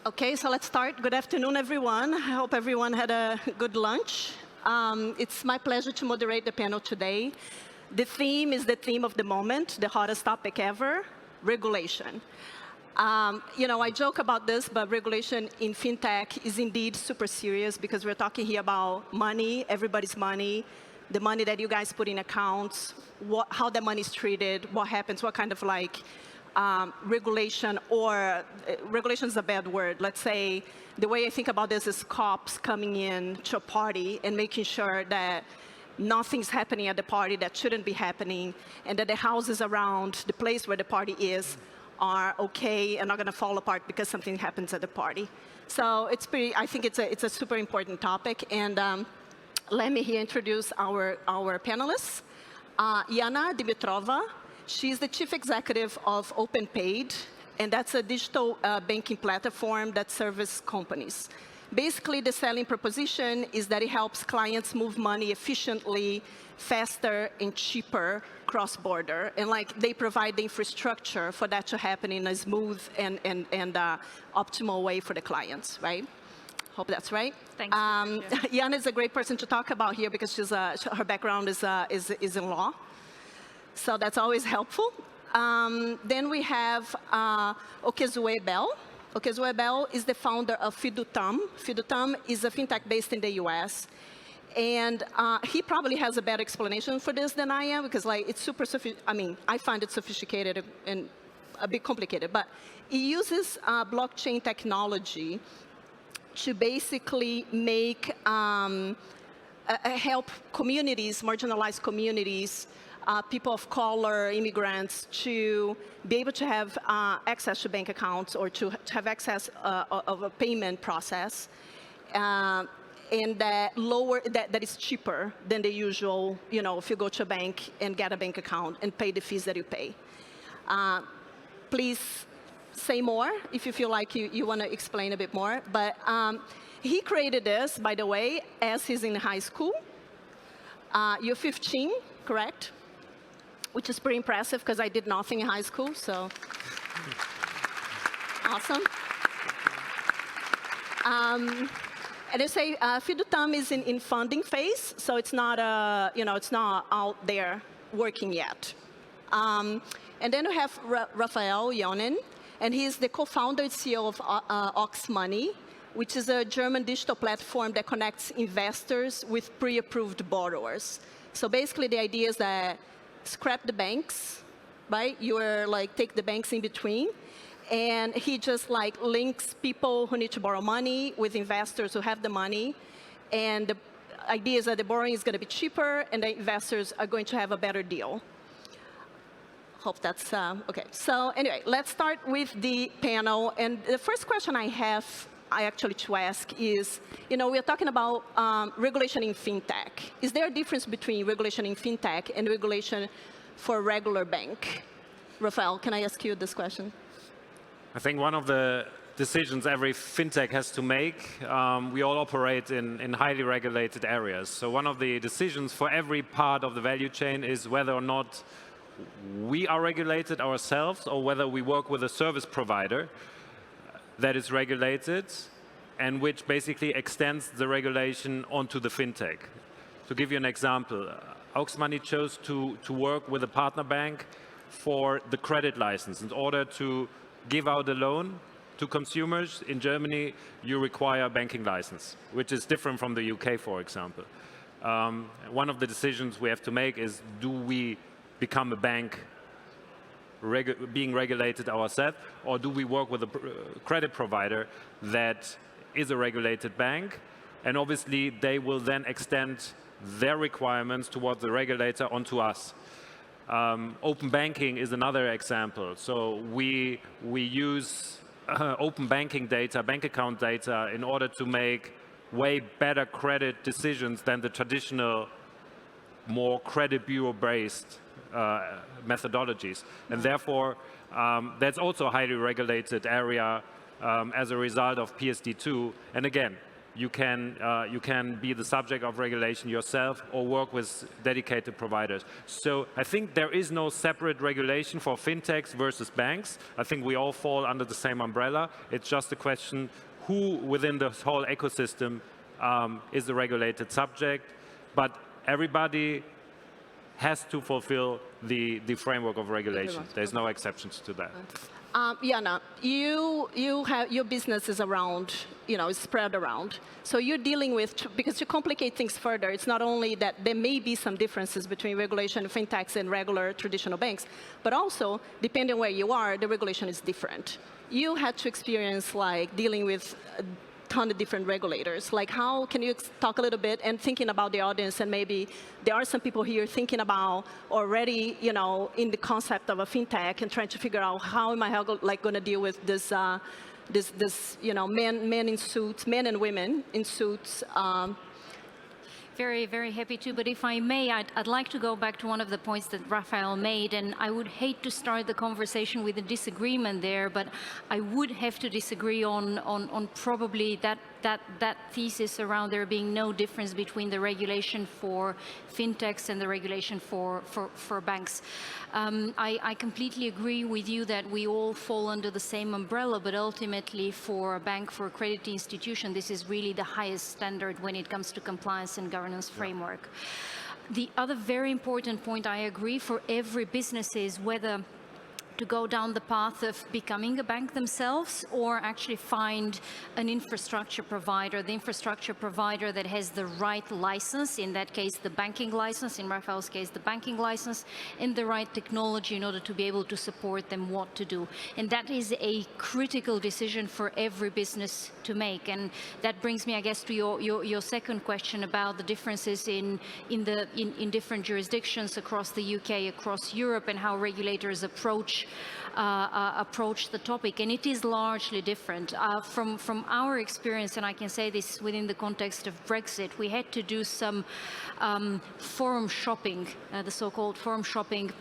Okay, so let's start. Good afternoon, everyone. I hope everyone had a good lunch. It's my pleasure to moderate the panel today. The theme is the theme of the moment, the hottest topic ever, regulation. I joke about this, but regulation in fintech is indeed super serious because we're talking here about money, everybody's money, the money that you guys put in accounts, how the money is treated, what happens, what kind of regulation, or regulation is a bad word. Let's say the way I think about this is cops coming in to a party and making sure that nothing's happening at the party that shouldn't be happening, and that the houses around the place where the party is are okay and not going to fall apart because something happens at the party. So I think it's a super important topic. And let me here introduce our panelists. Yana Dimitrova, she's the chief executive of OpenPaid, and that's a digital banking platform that serves companies. Basically, the selling proposition is that it helps clients move money efficiently, faster, and cheaper cross-border. And they provide the infrastructure for that to happen in a smooth and optimal way for the clients, right? Hope that's right. Thanks. Yana is a great person to talk about here because her background is in law. So that's always helpful. Then we have Okezue Bell. Okezue Bell is the founder of Fidutam. Fidutam is a fintech based in the US. And he probably has a better explanation for this than I am, because it's super I find it sophisticated and a bit complicated. But it uses blockchain technology to basically make help communities, marginalized communities, people of color, immigrants, to be able to have access to bank accounts or to have access of a payment process, and that is cheaper than the usual, if you go to a bank and get a bank account and pay the fees that you pay. Please say more if you feel like you want to explain a bit more. But he created this, by the way, as he's in high school. You're 15, correct? Which is pretty impressive because I did nothing in high school, so awesome. And they say Fidutam is in funding phase, so it's not it's not out there working yet. And then we have Raphael Jonen, and he's the co-founder and CEO of Ox Money, which is a German digital platform that connects investors with pre-approved borrowers. So basically, the idea is that scrap the banks, right? You're take the banks in between, and he just links people who need to borrow money with investors who have the money, and the idea is that the borrowing is going to be cheaper and the investors are going to have a better deal. Hope that's okay. So anyway, let's start with the panel, and the first question I actually to ask is, we are talking about regulation in fintech. Is there a difference between regulation in fintech and regulation for a regular bank? Rafael, can I ask you this question? I think one of the decisions every fintech has to make, we all operate in highly regulated areas. So one of the decisions for every part of the value chain is whether or not we are regulated ourselves or whether we work with a service provider that is regulated and which basically extends the regulation onto the fintech. To give you an example, Ox Money chose to work with a partner bank for the credit license. In order to give out a loan to consumers in Germany, you require a banking license, which is different from the UK, for example. One of the decisions we have to make is, do we become a bank being regulated ourselves, or do we work with a credit provider that is a regulated bank? And obviously, they will then extend their requirements towards the regulator onto us. Open banking is another example. So we use open banking data, bank account data, in order to make way better credit decisions than the traditional, more credit bureau-based methodologies. And therefore, that's also a highly regulated area as a result of PSD2. And again, you can be the subject of regulation yourself or work with dedicated providers. So I think there is no separate regulation for fintechs versus banks. I think we all fall under the same umbrella. It's just a question who within the whole ecosystem is the regulated subject, but everybody has to fulfill the framework of regulation. There's no exceptions to that. Jana, you have your business is around, is spread around. So you're dealing with, because you complicate things further, it's not only that there may be some differences between regulation of fintechs and regular traditional banks, but also, depending where you are, the regulation is different. You had to experience like dealing with a ton of different regulators. Like how, can you talk a little bit and thinking about the audience, and maybe there are some people here thinking about already, in the concept of a fintech and trying to figure out how am I going to deal with this, men in suits, men and women in suits. Very, very happy to. But if I may, I'd like to go back to one of the points that Raphael made, and I would hate to start the conversation with a disagreement there, but I would have to disagree on probably that thesis around there being no difference between the regulation for fintechs and the regulation for banks. I completely agree with you that we all fall under the same umbrella, but ultimately for a bank, for a credit institution, this is really the highest standard when it comes to compliance and governance framework. The other very important point I agree for every business is whether to go down the path of becoming a bank themselves or actually find an infrastructure provider, the infrastructure provider that has the right license, in that case the banking license, in Raphael's case the banking license, and the right technology in order to be able to support them what to do. And that is a critical decision for every business to make. And that brings me, I guess, to your second question about the differences in different jurisdictions across the UK, across Europe, and how regulators approach the topic, and it is largely different. From our experience, and I can say this within the context of Brexit, we had to do some forum shopping, the so-called forum shopping,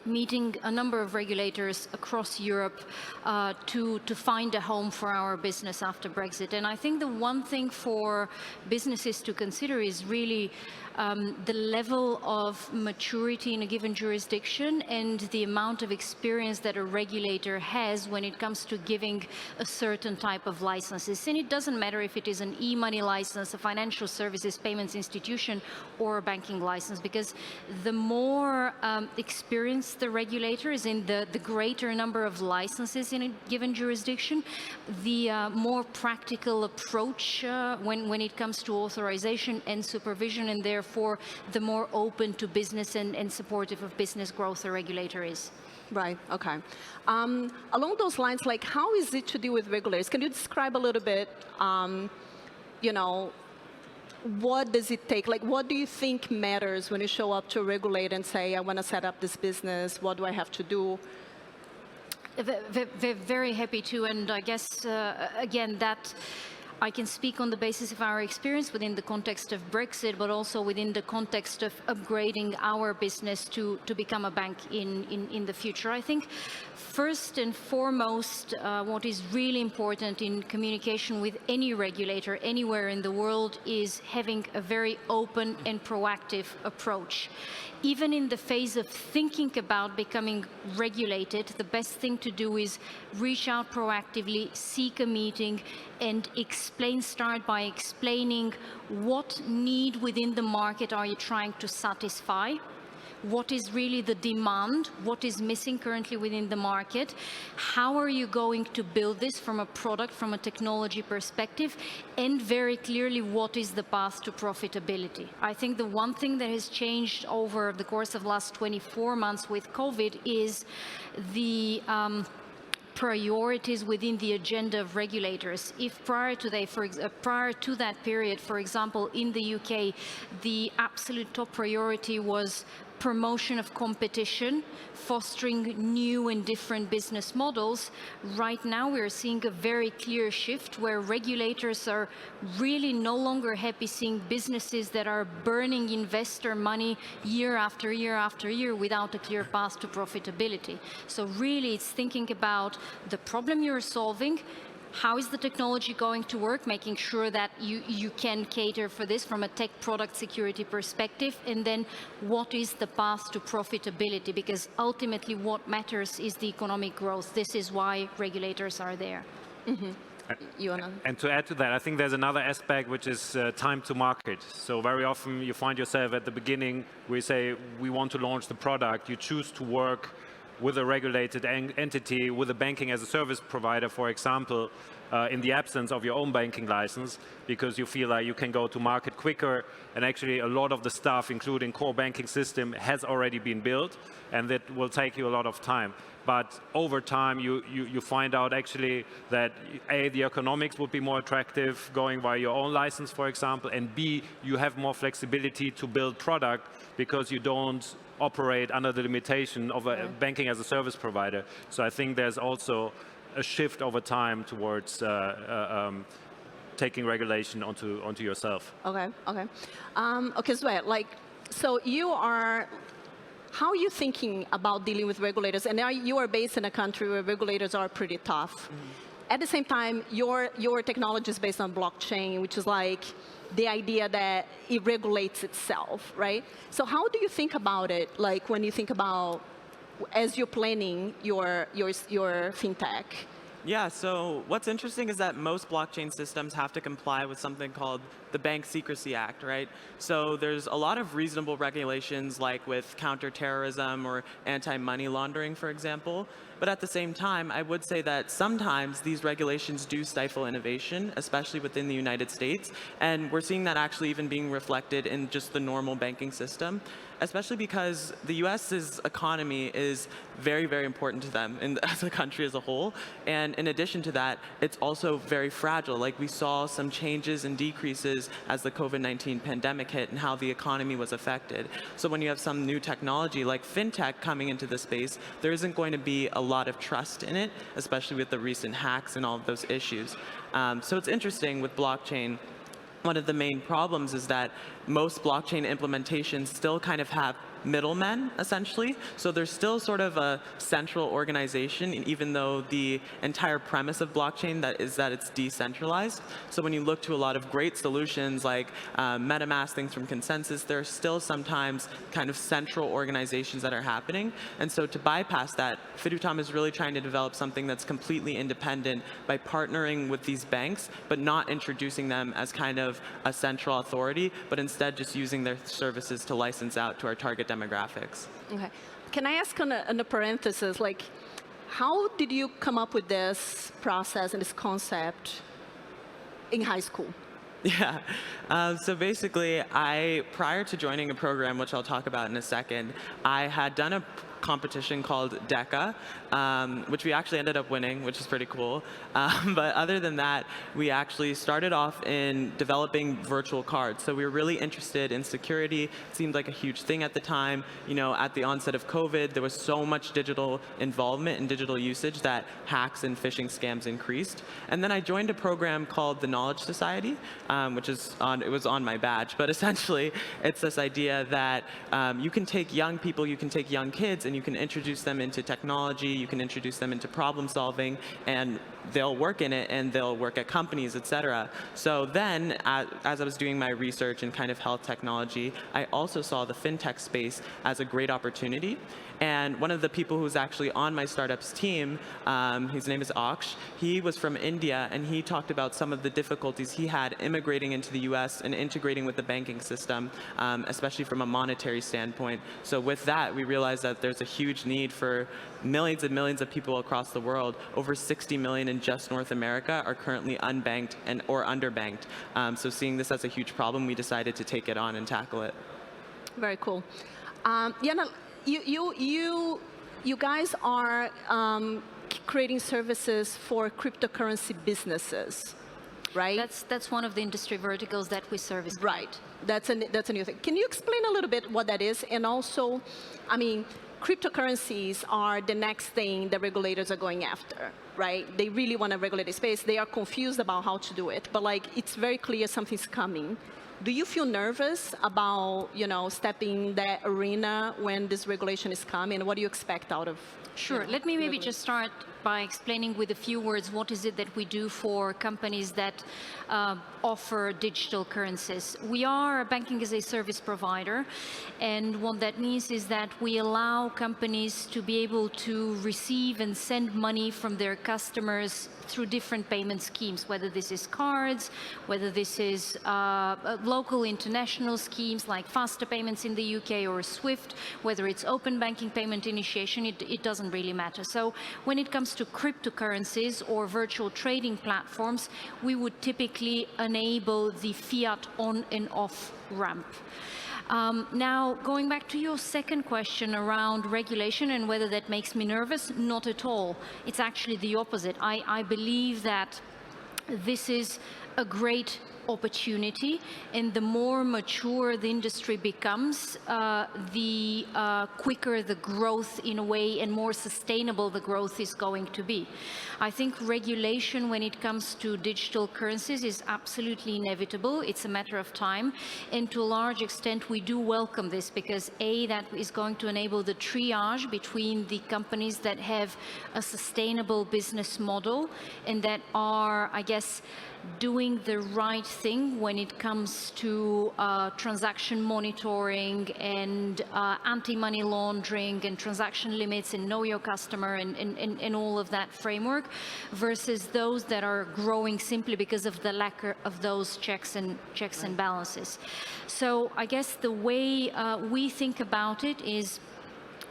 meeting a number of regulators across Europe to find a home for our business after Brexit. And I think the one thing for businesses to consider is really the level of maturity in a given jurisdiction and the amount of experience that a regulator has when it comes to giving a certain type of licenses. And it doesn't matter if it is an e-money license, a financial services payments institution, or a banking license, because the more experienced the regulator is in the greater number of licenses in a given jurisdiction, the more practical approach when it comes to authorization and supervision, and therefore the more open to business and supportive of business growth a regulator is. Right, okay. Along those lines, like how is it to deal with regulators? Can you describe a little bit, what does it take? Like, what do you think matters when you show up to a regulator and say, I want to set up this business, what do I have to do? Very happy to, and I guess, again, that I can speak on the basis of our experience within the context of Brexit, but also within the context of upgrading our business to become a bank in the future. I think first and foremost, what is really important in communication with any regulator anywhere in the world is having a very open and proactive approach. Even in the phase of thinking about becoming regulated, the best thing to do is reach out proactively, seek a meeting, and start by explaining what need within the market are you trying to satisfy, what is really the demand, what is missing currently within the market, how are you going to build this from a product, from a technology perspective, and very clearly what is the path to profitability. I think the one thing that has changed over the course of the last 24 months with COVID is the priorities within the agenda of regulators. If prior to that period, for example, in the UK, the absolute top priority was promotion of competition, fostering new and different business models, right now we're seeing a very clear shift where regulators are really no longer happy seeing businesses that are burning investor money year after year after year without a clear path to profitability. So really it's thinking about the problem you're solving, how is the technology going to work, making sure that you can cater for this from a tech product security perspective, and then what is the path to profitability, because ultimately what matters is the economic growth. This is why regulators are there. And to add to that, I think there's another aspect, which is time to market. So very often you find yourself at the beginning, we say we want to launch the product, you choose to work with a regulated entity, with a banking as a service provider, for example, in the absence of your own banking license, because you feel like you can go to market quicker, and actually a lot of the stuff, including core banking system, has already been built, and that will take you a lot of time. But over time, you find out actually that A, the economics would be more attractive going via your own license, for example, and B, you have more flexibility to build product because you don't operate under the limitation of a banking as a service provider. So I think there's also a shift over time towards taking regulation onto yourself. Okay, okay. Okay, so you are, how are you thinking about dealing with regulators? And now you are based in a country where regulators are pretty tough. At the same time, your technology is based on blockchain, which is like the idea that it regulates itself, right? So how do you think about it, like when you think about, as you're planning your fintech? Yeah, so what's interesting is that most blockchain systems have to comply with something called the Bank Secrecy Act, right? So there's a lot of reasonable regulations, like with counterterrorism or anti-money laundering, for example. But at the same time, I would say that sometimes these regulations do stifle innovation, especially within the United States. And we're seeing that actually even being reflected in just the normal banking system, especially because the US's economy is very, very important to them as a country as a whole. And in addition to that, it's also very fragile. Like we saw some changes and decreases as the COVID-19 pandemic hit and how the economy was affected. So when you have some new technology like fintech coming into the space, there isn't going to be a lot of trust in it, especially with the recent hacks and all of those issues. So it's interesting with blockchain. One of the main problems is that most blockchain implementations still kind of have middlemen, essentially. So there's still sort of a central organization, even though the entire premise of blockchain is that it's decentralized. So when you look to a lot of great solutions like MetaMask, things from Consensus, there are still sometimes kind of central organizations that are happening. And so to bypass that, Fidutam is really trying to develop something that's completely independent by partnering with these banks, but not introducing them as kind of a central authority, but instead just using their services to license out to our target demographics. Okay. Can I ask on a parenthesis, like, how did you come up with this process and this concept in high school? Yeah. So basically, prior to joining a program, which I'll talk about in a second, I had done a competition called DECA, which we actually ended up winning, which is pretty cool. But other than that, we actually started off in developing virtual cards. So we were really interested in security. It seemed like a huge thing at the time. You know, at the onset of COVID, there was so much digital involvement and digital usage that hacks and phishing scams increased. And then I joined a program called the Knowledge Society, which is it was on my badge. But essentially, it's this idea that you can take young people, you can take young kids, and you can introduce them into technology, you can introduce them into problem solving, and they'll work in it and they'll work at companies, etc. So then, as I was doing my research in kind of health technology, I also saw the fintech space as a great opportunity. And one of the people who's actually on my startup's team, his name is Aksh, he was from India, and he talked about some of the difficulties he had immigrating into the US and integrating with the banking system, especially from a monetary standpoint. So with that, we realized that there's a huge need for millions and millions of people across the world. Over 60 million in just North America are currently unbanked or underbanked. So seeing this as a huge problem, we decided to take it on and tackle it. Very cool. Jana, you guys are creating services for cryptocurrency businesses, right? That's one of the industry verticals that we service. Right. That's a new thing. Can you explain a little bit what that is? And also, I mean, cryptocurrencies are the next thing the regulators are going after, right? They really want to regulate the space. They are confused about how to do it, but like it's very clear something's coming do you feel nervous about, stepping that arena when this regulation is coming? What do you expect out of? Sure. Let me maybe just start by explaining with a few words what is it that we do for companies that offer digital currencies. We are a banking as a service provider, and what that means is that we allow companies to be able to receive and send money from their customers through different payment schemes, whether this is cards, whether this is local international schemes like faster payments in the UK or SWIFT, whether it's open banking payment initiation, it doesn't really matter. So when it comes to cryptocurrencies or virtual trading platforms, we would typically enable the fiat on and off ramp. Now, going back to your second question around regulation and whether that makes me nervous, not at all. It's actually the opposite. I believe that this is a great opportunity, and the more mature the industry becomes, the quicker the growth in a way and more sustainable the growth is going to be. I think regulation when it comes to digital currencies is absolutely inevitable. It's a matter of time, and to a large extent we do welcome this because that is going to enable the triage between the companies that have a sustainable business model and that are, I guess, doing the right thing when it comes to transaction monitoring and anti-money laundering and transaction limits and know your customer and all of that framework, versus those that are growing simply because of the lack of those checks and balances. So I guess the way we think about it is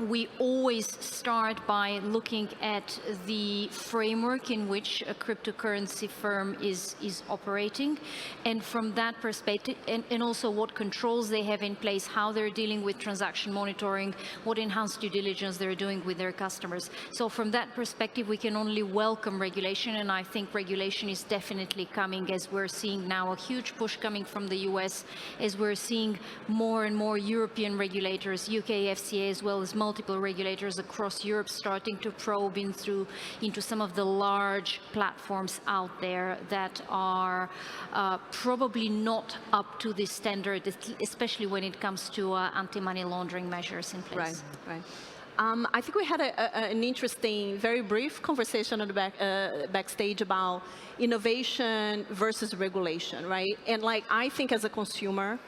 we always start by looking at the framework in which a cryptocurrency firm is operating, and from that perspective, and also what controls they have in place, how they're dealing with transaction monitoring, what enhanced due diligence they're doing with their customers. So from that perspective, we can only welcome regulation, and I think regulation is definitely coming, as we're seeing now a huge push coming from the US, as we're seeing more and more European regulators, UK FCA as well as multiple regulators across Europe starting to probe into some of the large platforms out there that are probably not up to the standard, especially when it comes to anti-money laundering measures in place. Right. I think we had an interesting, very brief conversation on the backstage about innovation versus regulation, right? And I think as a consumer,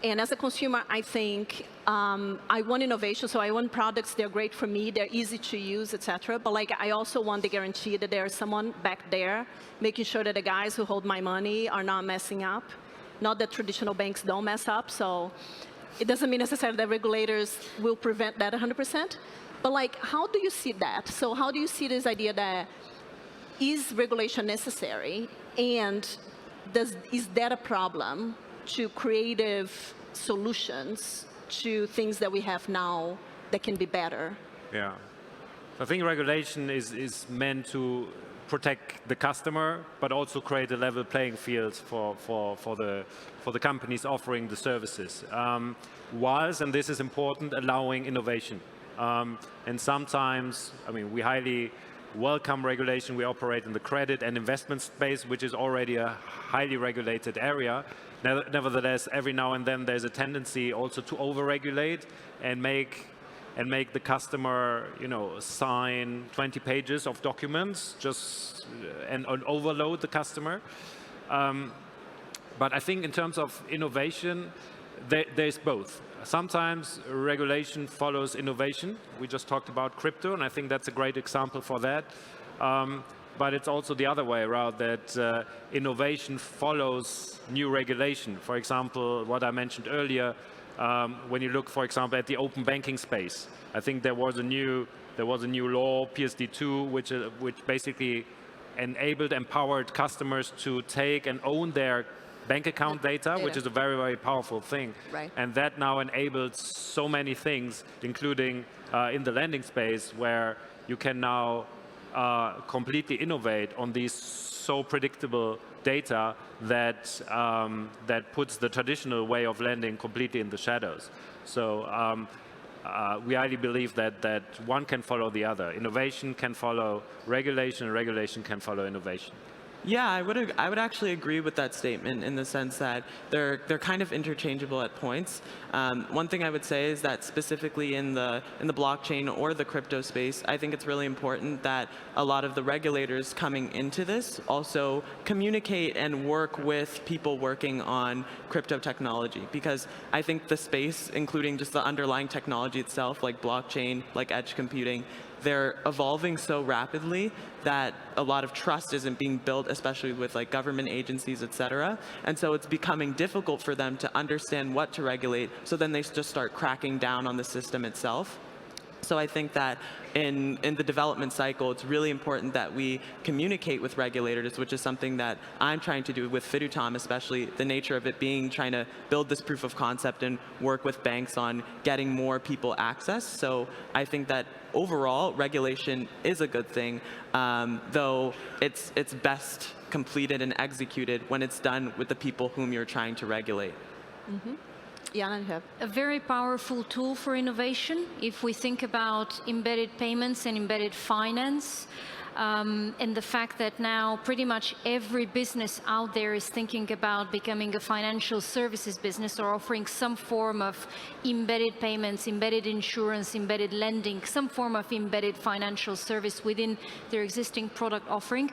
I think I want innovation, so I want products, they're great for me, they're easy to use, etc. But I also want the guarantee that there's someone back there making sure that the guys who hold my money are not messing up. Not that traditional banks don't mess up, so it doesn't mean necessarily that regulators will prevent that 100%. But how do you see that? So how do you see this idea that is regulation necessary, and is that a problem to creative solutions to things that we have now that can be better? Yeah. I think regulation is meant to protect the customer, but also create a level playing field for the companies offering the services. Whilst, and this is important, allowing innovation. And sometimes, we highly welcome regulation. We operate in the credit and investment space, which is already a highly regulated area. Nevertheless, every now and then there's a tendency also to overregulate and make the customer, sign 20 pages of documents and overload the customer. But I think in terms of innovation, there's both. Sometimes regulation follows innovation. We just talked about crypto, and I think that's a great example for that. But it's also the other way around, that innovation follows new regulation. For example, what I mentioned earlier, when you look, for example, at the open banking space, I think there was a new law, PSD2, which basically empowered customers to take and own their bank account data, which is a very, very powerful thing. Right. And that now enables so many things, including in the lending space, where you can now completely innovate on these so predictable data that puts the traditional way of lending completely in the shadows. So we highly believe that one can follow the other. Innovation can follow regulation, and regulation can follow innovation. Yeah, I would actually agree with that statement in the sense that they're kind of interchangeable at points. One thing I would say is that specifically in the blockchain or the crypto space, I think it's really important that a lot of the regulators coming into this also communicate and work with people working on crypto technology, because I think the space, including just the underlying technology itself, like blockchain, like edge computing, they're evolving so rapidly that a lot of trust isn't being built, especially with like government agencies, et cetera. And so it's becoming difficult for them to understand what to regulate, so then they just start cracking down on the system itself. So I think that in the development cycle, it's really important that we communicate with regulators, which is something that I'm trying to do with Fidutam, especially the nature of it being trying to build this proof of concept and work with banks on getting more people access. So I think that overall, regulation is a good thing, though it's best completed and executed when it's done with the people whom you're trying to regulate. Mm-hmm. Yeah, a very powerful tool for innovation. If we think about embedded payments and embedded finance, and the fact that now pretty much every business out there is thinking about becoming a financial services business or offering some form of embedded payments, embedded insurance, embedded lending, some form of embedded financial service within their existing product offering.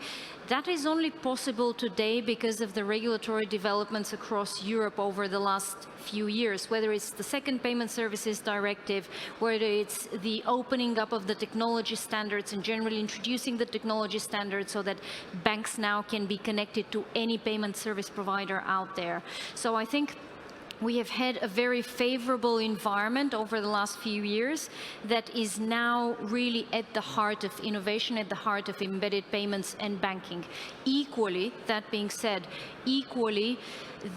That is only possible today because of the regulatory developments across Europe over the last few years, whether it's the Second Payment Services Directive, whether it's the opening up of the technology standards and generally introducing the technology standards so that banks now can be connected to any payment service provider out there. So I think we have had a very favorable environment over the last few years that is now really at the heart of innovation, at the heart of embedded payments and banking. Equally, that being said,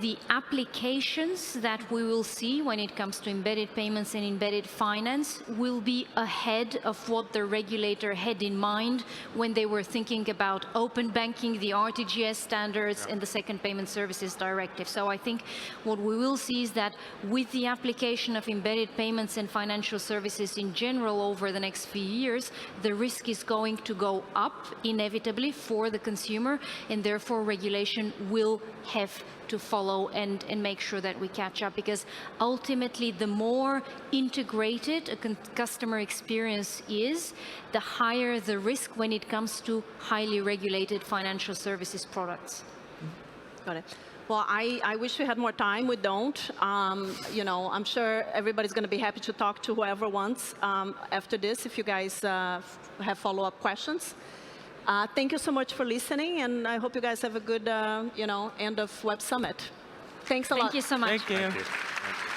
the applications that we will see when it comes to embedded payments and embedded finance will be ahead of what the regulator had in mind when they were thinking about open banking, the RTGS standards, and the Second Payment Services Directive. So I think what we will see is that with the application of embedded payments and financial services in general over the next few years, the risk is going to go up inevitably for the consumer, and therefore regulation will have to follow and make sure that we catch up, because ultimately the more integrated a customer experience is, the higher the risk when it comes to highly regulated financial services products. Got it. Well, I wish we had more time. We don't. You know, I'm sure everybody's going to be happy to talk to whoever wants after this, if you guys have follow-up questions. Thank you so much for listening, and I hope you guys have a good, you know, end of Web Summit. Thanks a lot. Thank you so much. Thank you. Thank you.